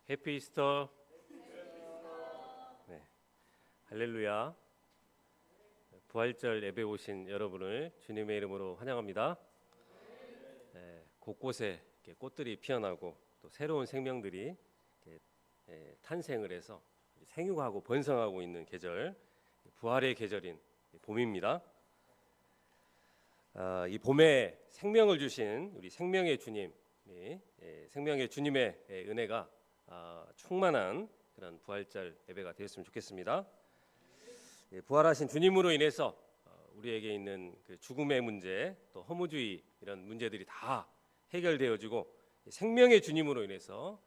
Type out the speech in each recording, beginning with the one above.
해피 이스터. 네, 할렐루야. 부활절 예배 오신 여러분을 주님의 이름으로 환영합니다. 곳곳에 이렇게 꽃들이 피어나고 또 새로운 생명들이 탄생을 해서 생육하고 번성하고 있는 계절, 부활의 계절인 봄입니다. 이 봄에 생명을 주신 우리 생명의 주님, 생명의 주님의 은혜가 충만한 그런 부활절 예배가 되었으면 좋겠습니다. 부활하신 주님으로 인해서 우리에게 있는 그 죽음의 문제, 또 허무주의 이런 문제들이 다 해결되어지고 생명의 주님으로 인해서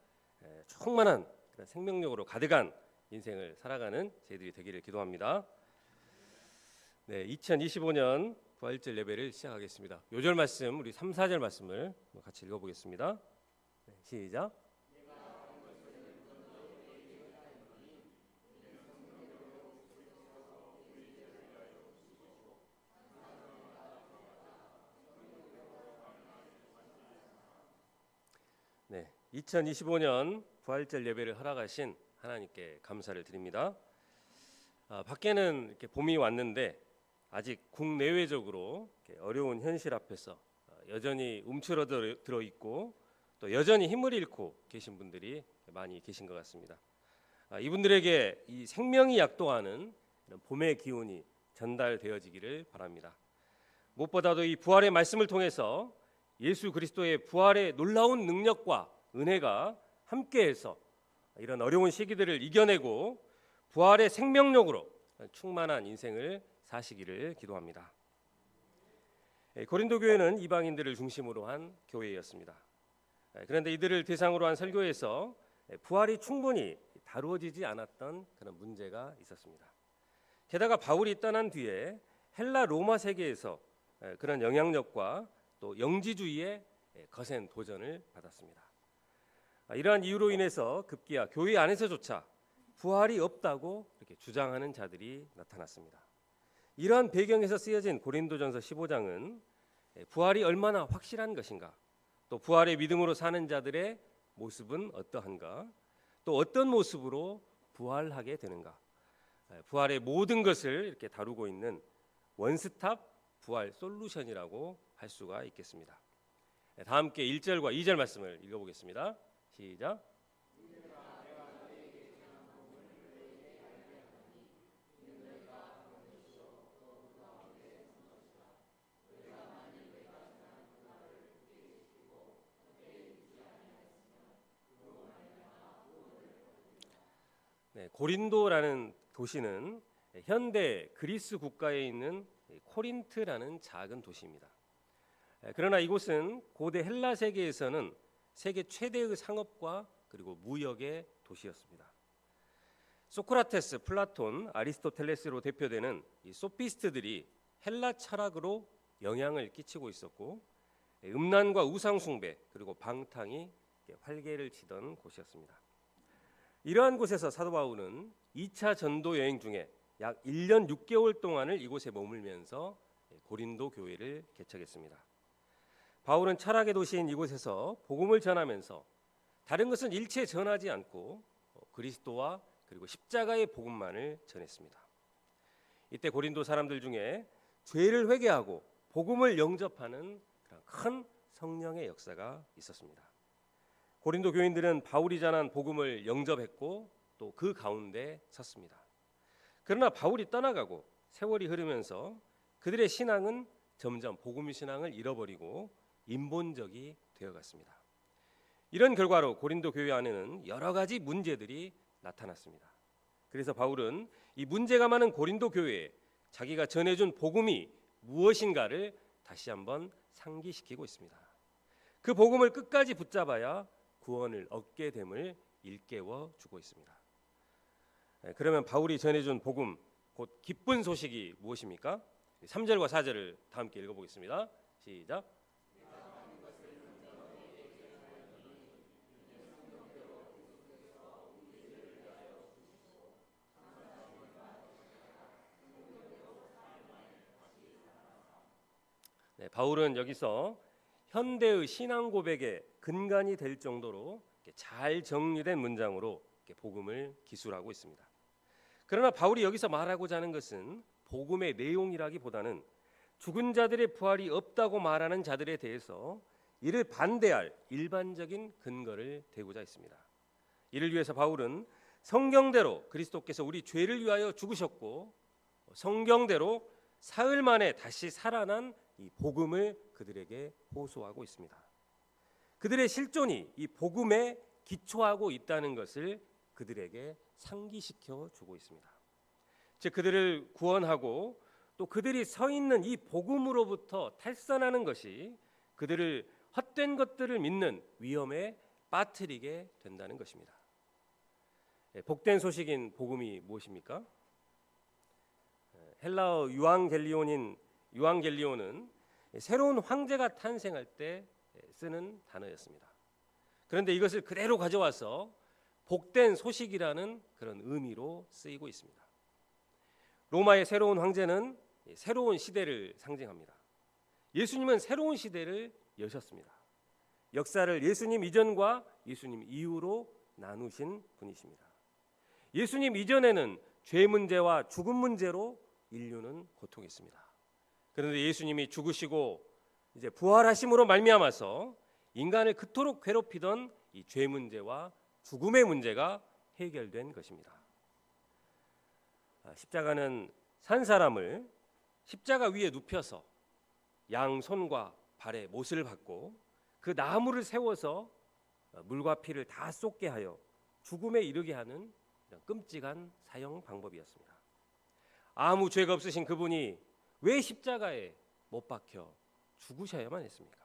충만한 그런 생명력으로 가득한 인생을 살아가는 저희들이 되기를 기도합니다. 2025년 부활절 예배를 시작하겠습니다. 요절 말씀 우리 3, 4절 말씀을 같이 읽어보겠습니다. 시작. 네, 2025년 부활절 예배를 허락하신 하나님께 감사를 드립니다. 밖에는 이렇게 봄이 왔는데 아직 국내외적으로 어려운 현실 앞에서 여전히 움츠러들어 있고 또 여전히 힘을 잃고 계신 분들이 많이 계신 것 같습니다. 이분들에게 이 생명이 약도하는 봄의 기운이 전달되어지기를 바랍니다. 무엇보다도 이 부활의 말씀을 통해서 예수 그리스도의 부활의 놀라운 능력과 은혜가 함께해서 이런 어려운 시기들을 이겨내고 부활의 생명력으로 충만한 인생을 사시기를 기도합니다. 고린도 교회는 이방인들을 중심으로 한 교회였습니다. 그런데 이들을 대상으로 한 설교에서 부활이 충분히 다루어지지 않았던 그런 문제가 있었습니다. 게다가 바울이 떠난 뒤에 헬라 로마 세계에서 그런 영향력과 또 영지주의에 거센 도전을 받았습니다. 이러한 이유로 인해서 급기야 교회 안에서조차 부활이 없다고 이렇게 주장하는 자들이 나타났습니다. 이러한 배경에서 쓰여진 고린도전서 15장은 부활이 얼마나 확실한 것인가, 또 부활의 믿음으로 사는 자들의 모습은 어떠한가, 또 어떤 모습으로 부활하게 되는가, 부활의 모든 것을 이렇게 다루고 있는 원스톱 부활 솔루션이라고 할 수가 있겠습니다. 다 함께 1절과 2절 말씀을 읽어보겠습니다. 시작. 고린도라는 도시는 현대 그리스 국가에 있는 코린트라는 작은 도시입니다. 그러나 이곳은 고대 헬라 세계에서는 세계 최대의 상업과 그리고 무역의 도시였습니다. 소크라테스, 플라톤, 아리스토텔레스로 대표되는 이 소피스트들이 헬라 철학으로 영향을 끼치고 있었고 음란과 우상 숭배 그리고 방탕이 활개를 치던 곳이었습니다. 이러한 곳에서 사도 바울은 2차 전도 여행 중에 약 1년 6개월 동안을 이곳에 머물면서 고린도 교회를 개척했습니다. 바울은 철학의 도시인 이곳에서 복음을 전하면서 다른 것은 일체 전하지 않고 그리스도와 그리고 십자가의 복음만을 전했습니다. 이때 고린도 사람들 중에 죄를 회개하고 복음을 영접하는 큰 성령의 역사가 있었습니다. 고린도 교인들은 바울이 전한 복음을 영접했고 또 그 가운데 섰습니다. 그러나 바울이 떠나가고 세월이 흐르면서 그들의 신앙은 점점 복음 신앙을 잃어버리고 인본적이 되어갔습니다. 이런 결과로 고린도 교회 안에는 여러 가지 문제들이 나타났습니다. 그래서 바울은 이 문제가 많은 고린도 교회에 자기가 전해준 복음이 무엇인가를 다시 한번 상기시키고 있습니다. 그 복음을 끝까지 붙잡아야 구원을 얻게 됨을 일깨워 주고 있습니다. 그러면 바울이 전해준 복음, 곧 기쁜 소식이 무엇입니까? 3절과 4절을 다 함께 읽어보겠습니다. 시작. 바울은 여기서 현대의 신앙 고백의 근간이 될 정도로 잘 정리된 문장으로 복음을 기술하고 있습니다. 그러나 바울이 여기서 말하고자 하는 것은 복음의 내용이라기보다는 죽은 자들의 부활이 없다고 말하는 자들에 대해서 이를 반대할 일반적인 근거를 대고자 했습니다. 이를 위해서 바울은 성경대로 그리스도께서 우리 죄를 위하여 죽으셨고 성경대로 사흘 만에 다시 살아난 이 복음을 그들에게 호소하고 있습니다. 그들의 실존이 이 복음에 기초하고 있다는 것을 그들에게 상기시켜 주고 있습니다. 즉 그들을 구원하고 또 그들이 서 있는 이 복음으로부터 탈선하는 것이 그들을 헛된 것들을 믿는 위험에 빠뜨리게 된다는 것입니다. 복된 소식인 복음이 무엇입니까? 헬라어 유앙겔리온은 새로운 황제가 탄생할 때 쓰는 단어였습니다. 그런데 이것을 그대로 가져와서 복된 소식이라는 그런 의미로 쓰이고 있습니다. 로마의 새로운 황제는 새로운 시대를 상징합니다. 예수님은 새로운 시대를 여셨습니다. 역사를 예수님 이전과 예수님 이후로 나누신 분이십니다. 예수님 이전에는 죄 문제와 죽음 문제로 인류는 고통했습니다. 그런데 예수님이 죽으시고 이제 부활하심으로 말미암아서 인간을 그토록 괴롭히던 이 죄 문제와 죽음의 문제가 해결된 것입니다. 십자가는 산 사람을 십자가 위에 눕혀서 양손과 발에 못을 박고 그 나무를 세워서 물과 피를 다 쏟게 하여 죽음에 이르게 하는 이런 끔찍한 사형 방법이었습니다. 아무 죄가 없으신 그분이 왜 십자가에 못 박혀 죽으셔야만 했습니까?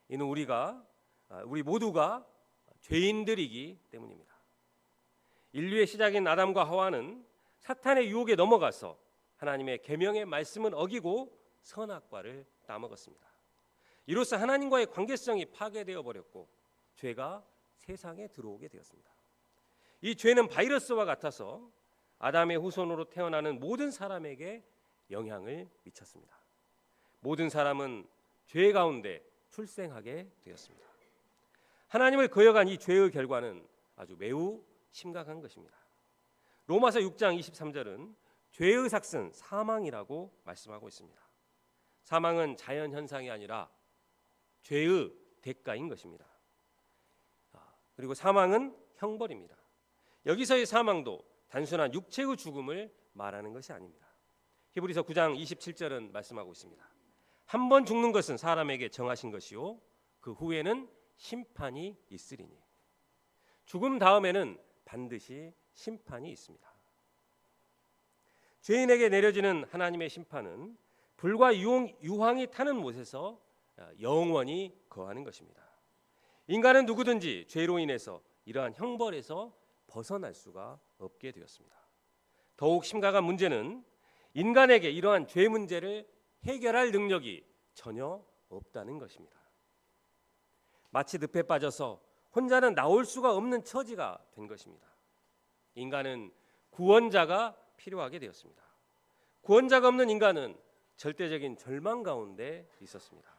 이는 우리 모두가 죄인들이기 때문입니다. 인류의 시작인 아담과 하와는 사탄의 유혹에 넘어가서 하나님의 계명의 말씀을 어기고 선악과를 따먹었습니다. 이로써 하나님과의 관계성이 파괴되어 버렸고 죄가 세상에 들어오게 되었습니다. 이 죄는 바이러스와 같아서 아담의 후손으로 태어나는 모든 사람에게 영향을 미쳤습니다. 모든 사람은 죄 가운데 출생하게 되었습니다. 하나님을 거역한 이 죄의 결과는 아주 매우 심각한 것입니다. 로마서 6장 23절은 죄의 삭은 사망이라고 말씀하고 있습니다. 사망은 자연 현상이 아니라 죄의 대가인 것입니다. 그리고 사망은 형벌입니다. 여기서의 사망도 단순한 육체의 죽음을 말하는 것이 아닙니다. 히브리서 9장 27절은 말씀하고 있습니다. 한 번 죽는 것은 사람에게 정하신 것이요 그 후에는 심판이 있으리니. 죽음 다음에는 반드시 심판이 있습니다. 죄인에게 내려지는 하나님의 심판은 불과 유황이 타는 못에서 영원히 거하는 것입니다. 인간은 누구든지 죄로 인해서 이러한 형벌에서 벗어날 수가 없게 되었습니다. 더욱 심각한 문제는 인간에게 이러한 죄 문제를 해결할 능력이 전혀 없다는 것입니다. 마치 늪에 빠져서 혼자는 나올 수가 없는 처지가 된 것입니다. 인간은 구원자가 필요하게 되었습니다. 구원자가 없는 인간은 절대적인 절망 가운데 있었습니다.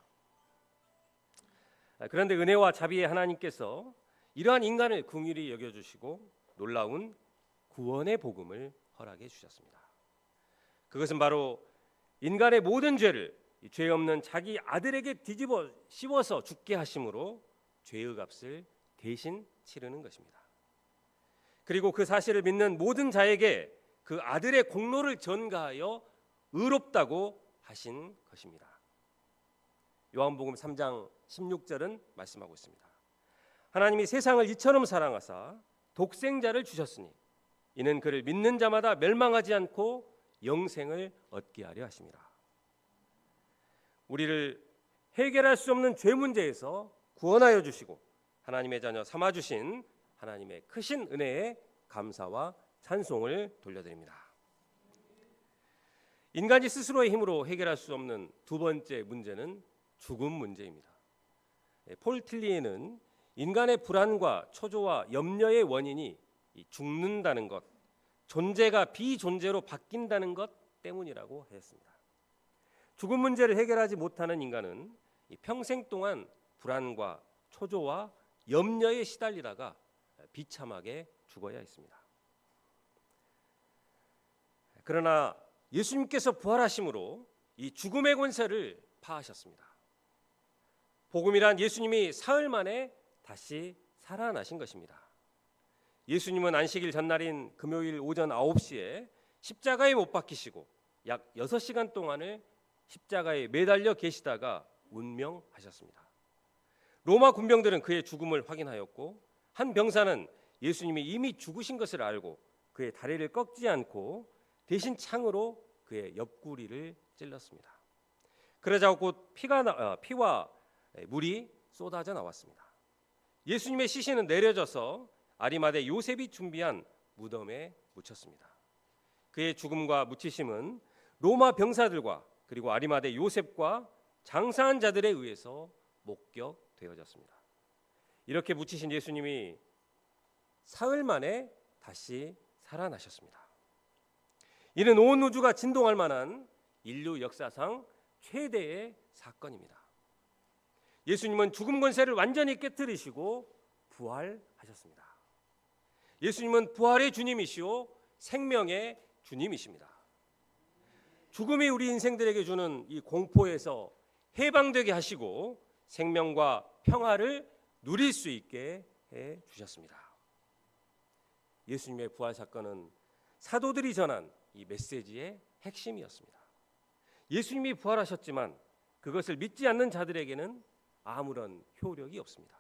그런데 은혜와 자비의 하나님께서 이러한 인간을 긍휼히 여겨주시고 놀라운 구원의 복음을 허락해 주셨습니다. 그것은 바로 인간의 모든 죄를 죄 없는 자기 아들에게 뒤집어 씌워서 죽게 하심으로 죄의 값을 대신 치르는 것입니다. 그리고 그 사실을 믿는 모든 자에게 그 아들의 공로를 전가하여 의롭다고 하신 것입니다. 요한복음 3장 16절은 말씀하고 있습니다. 하나님이 세상을 이처럼 사랑하사 독생자를 주셨으니 이는 그를 믿는 자마다 멸망하지 않고 영생을 얻게 하려 하심이라. 우리를 해결할 수 없는 죄 문제에서 구원하여 주시고 하나님의 자녀 삼아 주신 하나님의 크신 은혜에 감사와 찬송을 돌려드립니다. 인간이 스스로의 힘으로 해결할 수 없는 두 번째 문제는 죽음 문제입니다. 폴 틸리에는 인간의 불안과 초조와 염려의 원인이 죽는다는 것, 존재가 비존재로 바뀐다는 것 때문이라고 했습니다. 죽음 문제를 해결하지 못하는 인간은 평생 동안 불안과 초조와 염려에 시달리다가 비참하게 죽어야 했습니다. 그러나 예수님께서 부활하심으로 이 죽음의 권세를 파하셨습니다. 복음이란 예수님이 사흘 만에 다시 살아나신 것입니다. 예수님은 안식일 전날인 금요일 오전 9시에 십자가에 못 박히시고 약 6시간 동안을 십자가에 매달려 계시다가 운명하셨습니다. 로마 군병들은 그의 죽음을 확인하였고 한 병사는 예수님이 이미 죽으신 것을 알고 그의 다리를 꺾지 않고 대신 창으로 그의 옆구리를 찔렀습니다. 그러자 곧 피와 물이 쏟아져 나왔습니다. 예수님의 시신은 내려져서 아리마대 요셉이 준비한 무덤에 묻혔습니다. 그의 죽음과 묻히심은 로마 병사들과 그리고 아리마대 요셉과 장사한 자들에 의해서 목격되어졌습니다. 이렇게 묻히신 예수님이 사흘 만에 다시 살아나셨습니다. 이는 온 우주가 진동할 만한 인류 역사상 최대의 사건입니다. 예수님은 죽음 권세를 완전히 깨뜨리시고 부활하셨습니다. 예수님은 부활의 주님이시오 생명의 주님이십니다. 죽음이 우리 인생들에게 주는 이 공포에서 해방되게 하시고 생명과 평화를 누릴 수 있게 해 주셨습니다. 예수님의 부활 사건은 사도들이 전한 이 메시지의 핵심이었습니다. 예수님이 부활하셨지만 그것을 믿지 않는 자들에게는 아무런 효력이 없습니다.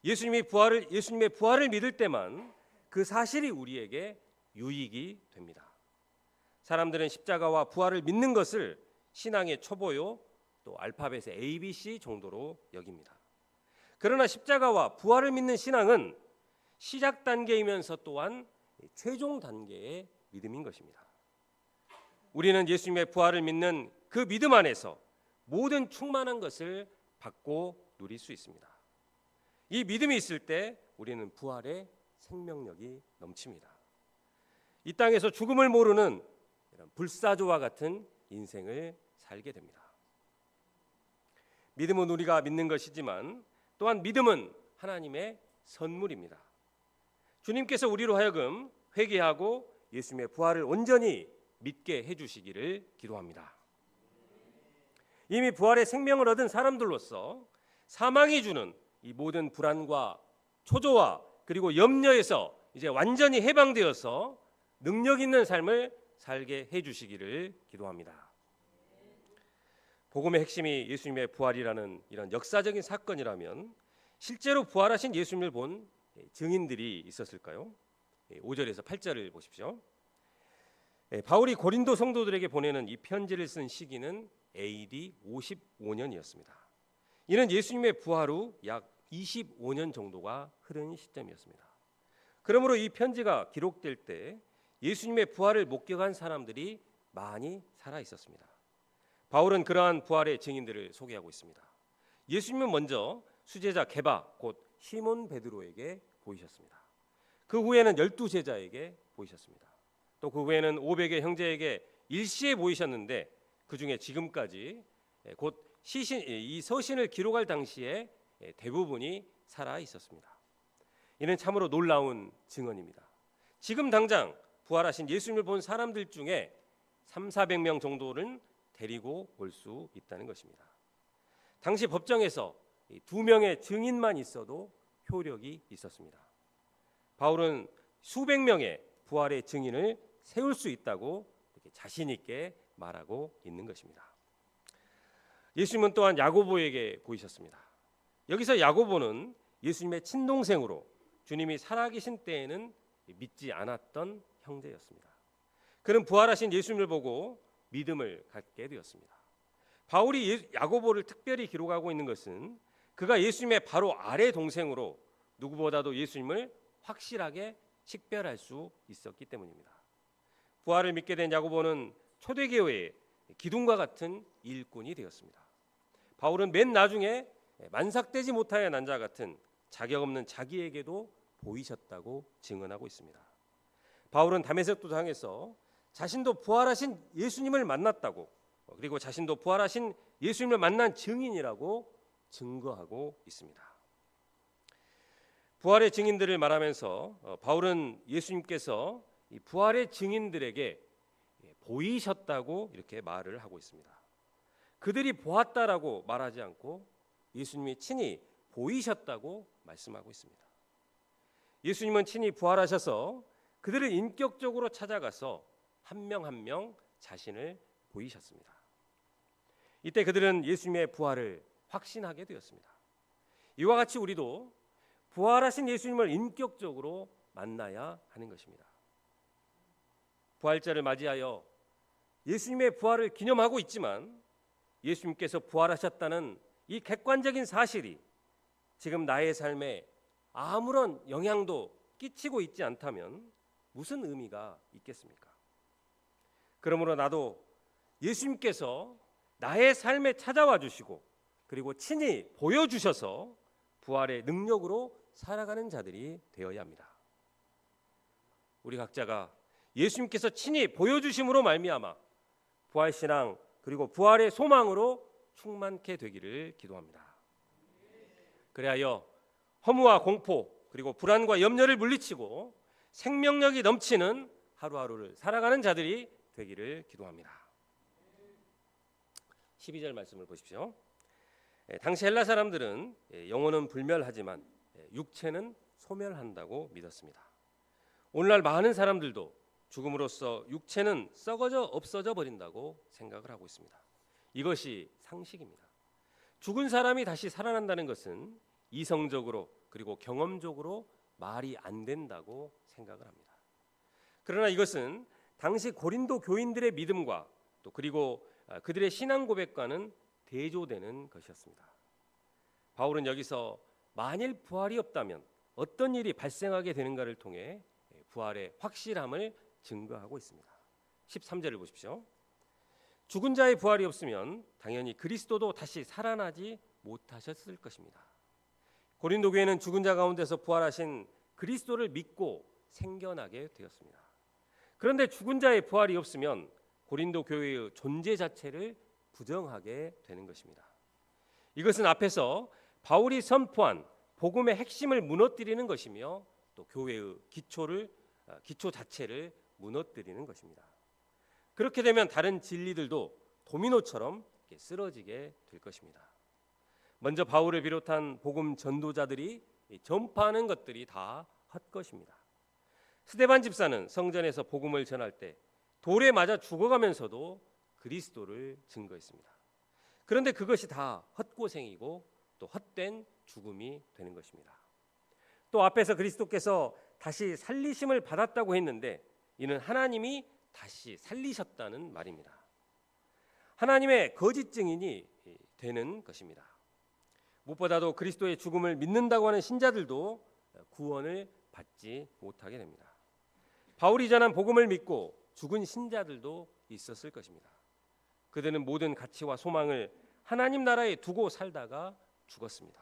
예수님의 부활을 믿을 때만 그 사실이 우리에게 유익이 됩니다. 사람들은 십자가와 부활을 믿는 것을 신앙의 초보요 또 알파벳의 ABC 정도로 여깁니다. 그러나 십자가와 부활을 믿는 신앙은 시작 단계이면서 또한 최종 단계의 믿음인 것입니다. 우리는 예수님의 부활을 믿는 그 믿음 안에서 모든 충만한 것을 받고 누릴 수 있습니다. 이 믿음이 있을 때 우리는 부활의 생명력이 넘칩니다. 이 땅에서 죽음을 모르는 이런 불사조와 같은 인생을 살게 됩니다. 믿음은 우리가 믿는 것이지만 또한 믿음은 하나님의 선물입니다. 주님께서 우리로 하여금 회개하고 예수님의 부활을 온전히 믿게 해주시기를 기도합니다. 이미 부활의 생명을 얻은 사람들로서 사망이 주는 이 모든 불안과 초조와 그리고 염려에서 이제 완전히 해방되어서 능력 있는 삶을 살게 해주시기를 기도합니다. 복음의 핵심이 예수님의 부활이라는 이런 역사적인 사건이라면 실제로 부활하신 예수님을 본 증인들이 있었을까요? 5절에서 8절을 보십시오. 바울이 고린도 성도들에게 보내는 이 편지를 쓴 시기는 AD 55년이었습니다. 이는 예수님의 부활 후 약 25년 정도가 흐른 시점이었습니다. 그러므로 이 편지가 기록될 때 예수님의 부활을 목격한 사람들이 많이 살아 있었습니다. 바울은 그러한 부활의 증인들을 소개하고 있습니다. 예수님은 먼저 수제자 게바 곧 시몬 베드로에게 보이셨습니다. 그 후에는 12제자에게 보이셨습니다. 또 그 후에는 500의 형제에게 일시에 보이셨는데 그 중에 지금까지 곧 이 서신을 기록할 당시에 대부분이 살아 있었습니다. 이는 참으로 놀라운 증언입니다. 지금 당장 부활하신 예수님을 본 사람들 중에 300~400명 정도는 데리고 올 수 있다는 것입니다. 당시 법정에서 2명의 증인만 있어도 효력이 있었습니다. 바울은 수백 명의 부활의 증인을 세울 수 있다고 이렇게 자신 있게 말하고 있는 것입니다. 예수님은 또한 야고보에게 보이셨습니다. 여기서 야고보는 예수님의 친동생으로 주님이 살아계신 때에는 믿지 않았던 형제였습니다. 그는 부활하신 예수님을 보고 믿음을 갖게 되었습니다. 바울이 야고보를 특별히 기록하고 있는 것은 그가 예수님의 바로 아래 동생으로 누구보다도 예수님을 확실하게 식별할 수 있었기 때문입니다. 부활을 믿게 된 야고보는 초대교회의 기둥과 같은 일꾼이 되었습니다. 바울은 맨 나중에 만삭되지 못하여 난 자 같은 자격 없는 자기에게도 보이셨다고 증언하고 있습니다. 바울은 다메섹 도상에서 자신도 부활하신 예수님을 만났다고 그리고 자신도 부활하신 예수님을 만난 증인이라고 증거하고 있습니다. 부활의 증인들을 말하면서 바울은 예수님께서 이 부활의 증인들에게 보이셨다고 이렇게 말을 하고 있습니다. 그들이 보았다라고 말하지 않고 예수님이 친히 보이셨다고 말씀하고 있습니다. 예수님은 친히 부활하셔서 그들을 인격적으로 찾아가서 한 명 한 명 자신을 보이셨습니다. 이때 그들은 예수님의 부활을 확신하게 되었습니다. 이와 같이 우리도 부활하신 예수님을 인격적으로 만나야 하는 것입니다. 부활절을 맞이하여 예수님의 부활을 기념하고 있지만 예수님께서 부활하셨다는 이 객관적인 사실이 지금 나의 삶에 아무런 영향도 끼치고 있지 않다면 무슨 의미가 있겠습니까? 그러므로 나도 예수님께서 나의 삶에 찾아와 주시고 그리고 친히 보여주셔서 부활의 능력으로 살아가는 자들이 되어야 합니다. 우리 각자가 예수님께서 친히 보여주심으로 말미암아 부활신앙 그리고 부활의 소망으로 충만케 되기를 기도합니다. 그리하여 허무와 공포 그리고 불안과 염려를 물리치고 생명력이 넘치는 하루하루를 살아가는 자들이 되기를 기도합니다. 12절 말씀을 보십시오. 당시 헬라 사람들은 영혼은 불멸하지만 육체는 소멸한다고 믿었습니다. 오늘날 많은 사람들도 죽음으로써 육체는 썩어져 없어져 버린다고 생각을 하고 있습니다. 이것이 상식입니다. 죽은 사람이 다시 살아난다는 것은 이성적으로 그리고 경험적으로 말이 안 된다고 생각을 합니다. 그러나 이것은 당시 고린도 교인들의 믿음과 또 그리고 그들의 신앙 고백과는 대조되는 것이었습니다. 바울은 여기서 만일 부활이 없다면 어떤 일이 발생하게 되는가를 통해 부활의 확실함을 증거하고 있습니다. 13절을 보십시오. 죽은 자의 부활이 없으면 당연히 그리스도도 다시 살아나지 못하셨을 것입니다. 고린도 교회는 죽은 자 가운데서 부활하신 그리스도를 믿고 생겨나게 되었습니다. 그런데 죽은 자의 부활이 없으면 고린도 교회의 존재 자체를 부정하게 되는 것입니다. 이것은 앞에서 바울이 선포한 복음의 핵심을 무너뜨리는 것이며 또 교회의 기초 자체를 무너뜨리는 것입니다. 그렇게 되면 다른 진리들도 도미노처럼 쓰러지게 될 것입니다. 먼저 바울을 비롯한 복음 전도자들이 전파하는 것들이 다 헛것입니다. 스데반 집사는 성전에서 복음을 전할 때 돌에 맞아 죽어가면서도 그리스도를 증거했습니다. 그런데 그것이 다 헛고생이고 또 헛된 죽음이 되는 것입니다. 또 앞에서 그리스도께서 다시 살리심을 받았다고 했는데 이는 하나님이 다시 살리셨다는 말입니다. 하나님의 거짓 증인이 되는 것입니다. 무엇보다도 그리스도의 죽음을 믿는다고 하는 신자들도 구원을 받지 못하게 됩니다. 바울이 전한 복음을 믿고 죽은 신자들도 있었을 것입니다. 그들은 모든 가치와 소망을 하나님 나라에 두고 살다가 죽었습니다.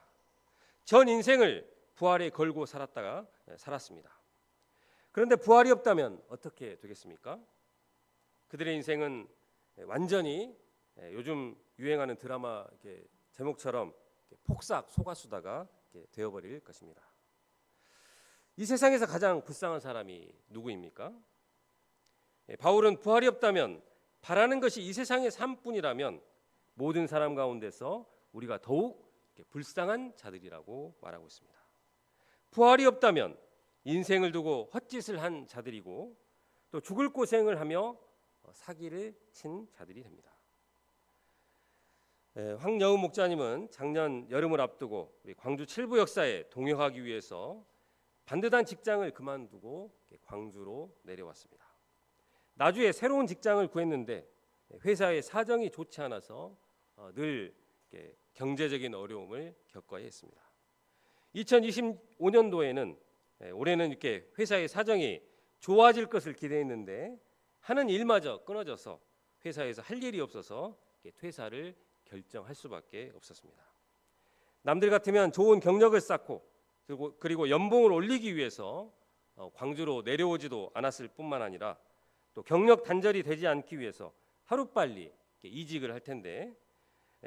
전 인생을 부활에 걸고 살았습니다. 그런데 부활이 없다면 어떻게 되겠습니까? 그들의 인생은 완전히 요즘 유행하는 드라마 제목처럼 폭삭 속았수다가 되어버릴 것입니다. 이 세상에서 가장 불쌍한 사람이 누구입니까? 바울은 부활이 없다면 바라는 것이 이 세상의 삶뿐이라면 모든 사람 가운데서 우리가 더욱 불쌍한 자들이라고 말하고 있습니다. 부활이 없다면 인생을 두고 헛짓을 한 자들이고 또 죽을 고생을 하며 사기를 친 자들이 됩니다. 황여우 목자님은 작년 여름을 앞두고 우리 광주 칠부 역사에 동역하기 위해서 반듯한 직장을 그만두고 광주로 내려왔습니다. 나주에 새로운 직장을 구했는데 회사의 사정이 좋지 않아서 늘 경제적인 어려움을 겪어야 했습니다. 2025년도에는 올해는 이렇게 회사의 사정이 좋아질 것을 기대했는데 하는 일마저 끊어져서 회사에서 할 일이 없어서 퇴사를 결정할 수밖에 없었습니다. 남들 같으면 좋은 경력을 쌓고 그리고 연봉을 올리기 위해서 광주로 내려오지도 않았을 뿐만 아니라 또 경력 단절이 되지 않기 위해서 하루빨리 이직을 할 텐데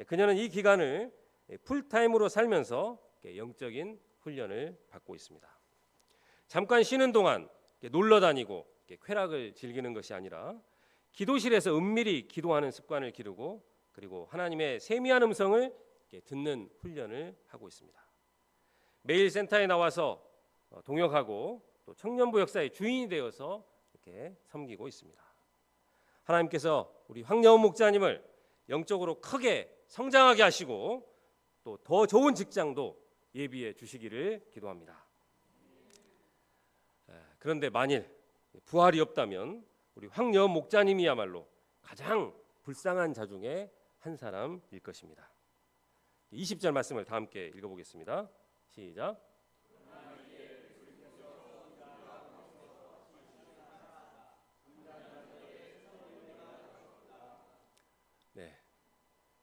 그녀는 이 기간을 풀타임으로 살면서 영적인 훈련을 받고 있습니다. 잠깐 쉬는 동안 놀러 다니고 쾌락을 즐기는 것이 아니라 기도실에서 은밀히 기도하는 습관을 기르고 그리고 하나님의 세미한 음성을 듣는 훈련을 하고 있습니다. 매일 센터에 나와서 동역하고 또 청년부 역사의 주인이 되어서 이렇게 섬기고 있습니다. 하나님께서 우리 황여운 목자님을 영적으로 크게 성장하게 하시고 또 더 좋은 직장도 예비해 주시기를 기도합니다. 그런데 만일 부활이 없다면 우리 황여운 목자님이야말로 가장 불쌍한 자 중에 한 사람일 것입니다. 20절 말씀을 다 함께 읽어보겠습니다. 시작. 네.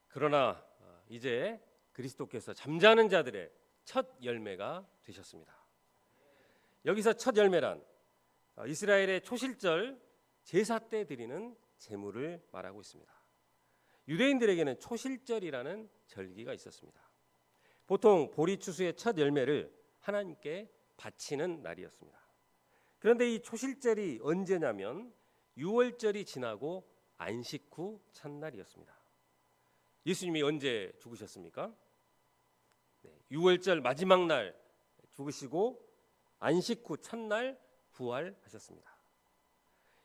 그러나 이제 그리스도께서 잠자는 자들의 첫 열매가 되셨습니다. 여기서 첫 열매란 이스라엘의 초실절 제사 때 드리는 제물을 말하고 있습니다. 유대인들에게는 초실절이라는 절기가 있었습니다. 보통 보리추수의 첫 열매를 하나님께 바치는 날이었습니다. 그런데 이 초실절이 언제냐면 유월절이 지나고 안식 후 첫날이었습니다. 예수님이 언제 죽으셨습니까? 유월절 마지막 날 죽으시고 안식 후 첫날 부활하셨습니다.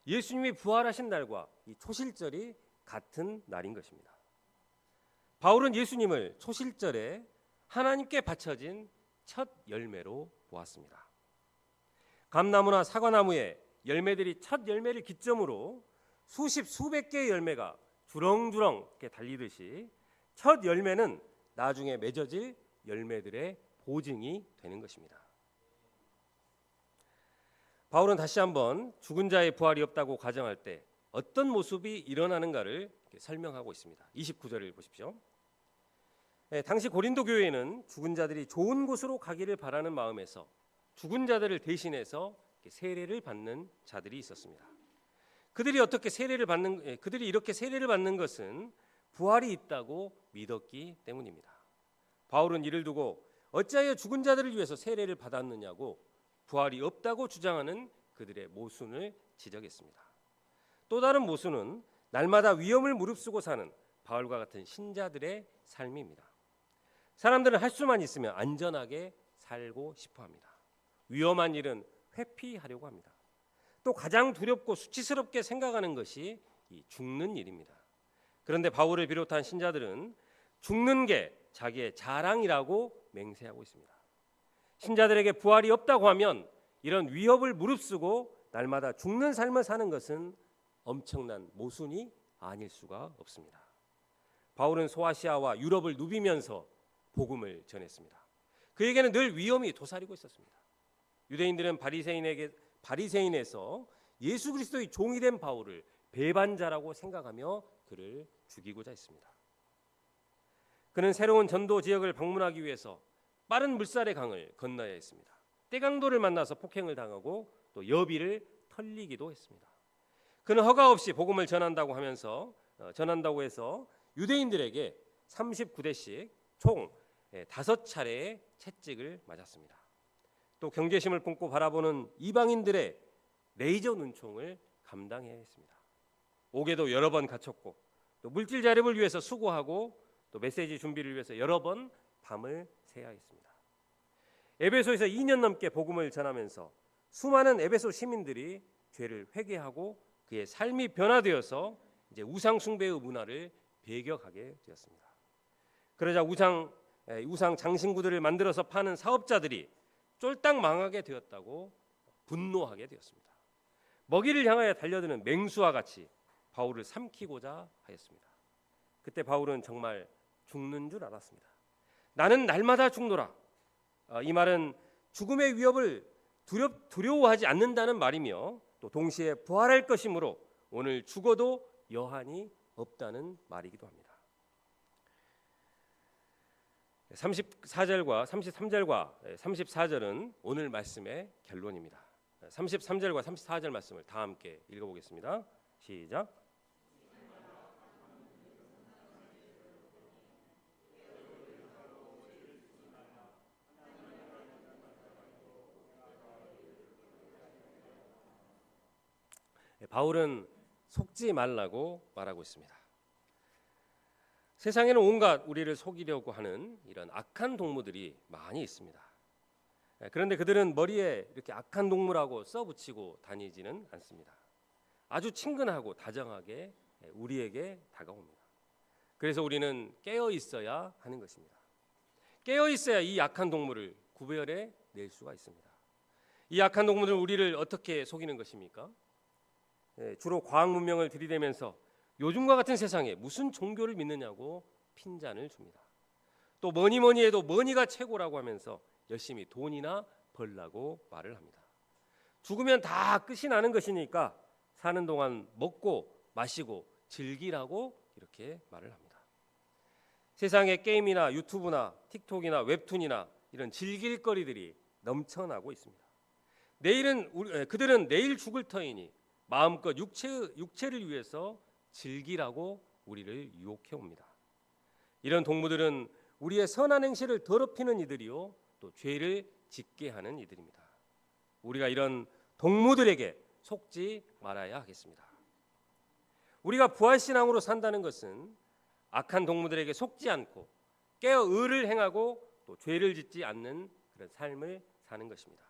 예수님이 부활하신 날과 이 초실절이 같은 날인 것입니다. 바울은 예수님을 초실절에 하나님께 바쳐진 첫 열매로 보았습니다. 감나무나 사과나무에 열매들이 첫 열매를 기점으로 수십 수백 개의 열매가 주렁주렁 이렇게 달리듯이 첫 열매는 나중에 맺어질 열매들의 보증이 되는 것입니다. 바울은 다시 한번 죽은 자의 부활이 없다고 가정할 때 어떤 모습이 일어나는가를 설명하고 있습니다. 29절을 보십시오. 당시 고린도 교회는 죽은 자들이 좋은 곳으로 가기를 바라는 마음에서 죽은 자들을 대신해서 세례를 받는 자들이 있었습니다. 그들이 이렇게 세례를 받는 것은 부활이 있다고 믿었기 때문입니다. 바울은 이를 두고 어찌하여 죽은 자들을 위해서 세례를 받았느냐고 부활이 없다고 주장하는 그들의 모순을 지적했습니다. 또 다른 모순은 날마다 위험을 무릅쓰고 사는 바울과 같은 신자들의 삶입니다. 사람들은 할 수만 있으면 안전하게 살고 싶어 합니다. 위험한 일은 회피하려고 합니다. 또 가장 두렵고 수치스럽게 생각하는 것이 이 죽는 일입니다. 그런데 바울을 비롯한 신자들은 죽는 게 자기의 자랑이라고 맹세하고 있습니다. 신자들에게 부활이 없다고 하면 이런 위협을 무릅쓰고 날마다 죽는 삶을 사는 것은 엄청난 모순이 아닐 수가 없습니다. 바울은 소아시아와 유럽을 누비면서 복음을 전했습니다. 그에게는 늘 위험이 도사리고 있었습니다. 유대인들은 바리새인에서 예수 그리스도의 종이 된 바울을 배반자라고 생각하며 그를 죽이고자 했습니다. 그는 새로운 전도 지역을 방문하기 위해서 빠른 물살의 강을 건너야 했습니다. 떼강도를 만나서 폭행을 당하고 또 여비를 털리기도 했습니다. 그는 허가 없이 복음을 전한다고 해서 유대인들에게 39대씩 총 5차례의 채찍을 맞았습니다. 또 경계심을 품고 바라보는 이방인들의 레이저 눈총을 감당해야 했습니다. 옥에도 여러 번 갇혔고 또 물질 자립을 위해서 수고하고 또 메시지 준비를 위해서 여러 번 밤을 새야 했습니다. 에베소에서 2년 넘게 복음을 전하면서 수많은 에베소 시민들이 죄를 회개하고 그의 삶이 변화되어서 이제 우상 숭배의 문화를 배격하게 되었습니다. 그러자 우상 장신구들을 만들어서 파는 사업자들이 쫄딱 망하게 되었다고 분노하게 되었습니다. 먹이를 향하여 달려드는 맹수와 같이 바울을 삼키고자 하였습니다. 그때 바울은 정말 죽는 줄 알았습니다. 나는 날마다 죽노라. 이 말은 죽음의 위협을 두려워하지 않는다는 말이며 또 동시에 부활할 것이므로 오늘 죽어도 여한이 없다는 말이기도 합니다. 34절과 33절과 34절은 오늘 말씀의 결론입니다. 33절과 34절 말씀을 다 함께 읽어보겠습니다. 시작. 바울은 속지 말라고 말하고 있습니다. 세상에는 온갖 우리를 속이려고 하는 이런 악한 동무들이 많이 있습니다. 그런데 그들은 머리에 이렇게 악한 동무라고 써붙이고 다니지는 않습니다. 아주 친근하고 다정하게 우리에게 다가옵니다. 그래서 우리는 깨어 있어야 하는 것입니다. 깨어 있어야 이 악한 동물을 구별해 낼 수가 있습니다. 이 악한 동물은 우리를 어떻게 속이는 것입니까? 주로 과학 문명을 들이대면서 요즘과 같은 세상에 무슨 종교를 믿느냐고 핀잔을 줍니다. 또 뭐니 해도 머니가 최고라고 하면서 열심히 돈이나 벌라고 말을 합니다. 죽으면 다 끝이 나는 것이니까 사는 동안 먹고 마시고 즐기라고 이렇게 말을 합니다. 세상에 게임이나 유튜브나 틱톡이나 웹툰이나 이런 즐길 거리들이 넘쳐나고 있습니다. 그들은 내일 죽을 터이니 마음껏 육체를 위해서 즐기라고 우리를 유혹해 옵니다. 이런 동무들은 우리의 선한 행실을 더럽히는 이들이요, 또 죄를 짓게 하는 이들입니다. 우리가 이런 동무들에게 속지 말아야 하겠습니다. 우리가 부활신앙으로 산다는 것은 악한 동무들에게 속지 않고 깨어 의를 행하고 또 죄를 짓지 않는 그런 삶을 사는 것입니다.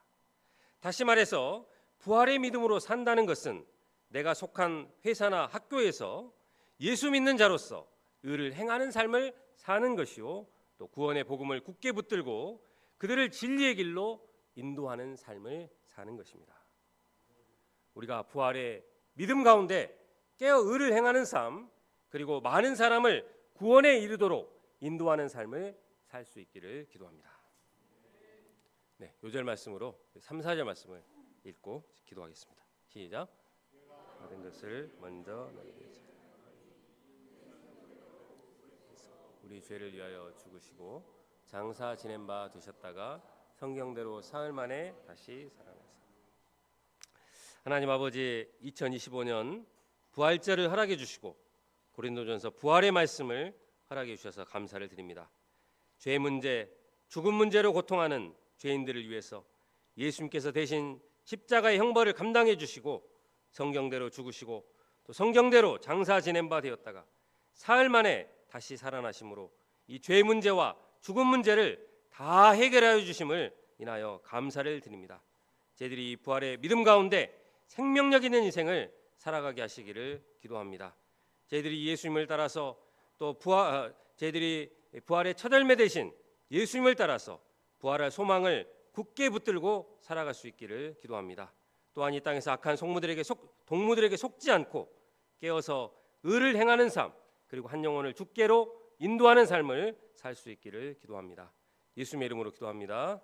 다시 말해서 부활의 믿음으로 산다는 것은 내가 속한 회사나 학교에서 예수 믿는 자로서 의를 행하는 삶을 사는 것이요, 또 구원의 복음을 굳게 붙들고 그들을 진리의 길로 인도하는 삶을 사는 것입니다. 우리가 부활의 믿음 가운데 깨어 의를 행하는 삶, 그리고 많은 사람을 구원에 이르도록 인도하는 삶을 살 수 있기를 기도합니다. 네, 요절 말씀으로 3, 4절 말씀을 읽고 기도하겠습니다. 시작. 모든 것을 먼저 너희에게 우리 죄를 위하여 죽으시고 장사 지낸 바 되셨다가 성경대로 사흘 만에 다시 살아나셨습니다. 하나님 아버지, 2025년 부활절을 허락해 주시고 고린도전서 부활의 말씀을 허락해 주셔서 감사를 드립니다. 죄 문제, 죽음 문제로 고통하는 죄인들을 위해서 예수님께서 대신 십자가의 형벌을 감당해 주시고 성경대로 죽으시고 또 성경대로 장사 지낸 바 되었다가 사흘 만에 다시 살아나심으로 이 죄 문제와 죽음 문제를 다 해결하여 주심을 인하여 감사를 드립니다. 저희들이 이 부활의 믿음 가운데 생명력 있는 인생을 살아가게 하시기를 기도합니다. 저희들이 예수님을 따라서 또 저희들이 부활의 첫 열매 되신 예수님을 따라서 부활할 소망을 굳게 붙들고 살아갈 수 있기를 기도합니다. 또한 이 땅에서 악한 동무들에게 속지 않고 깨어서 의를 행하는 삶, 그리고 한 영혼을 주께로 인도하는 삶을 살 수 있기를 기도합니다. 예수님의 이름으로 기도합니다.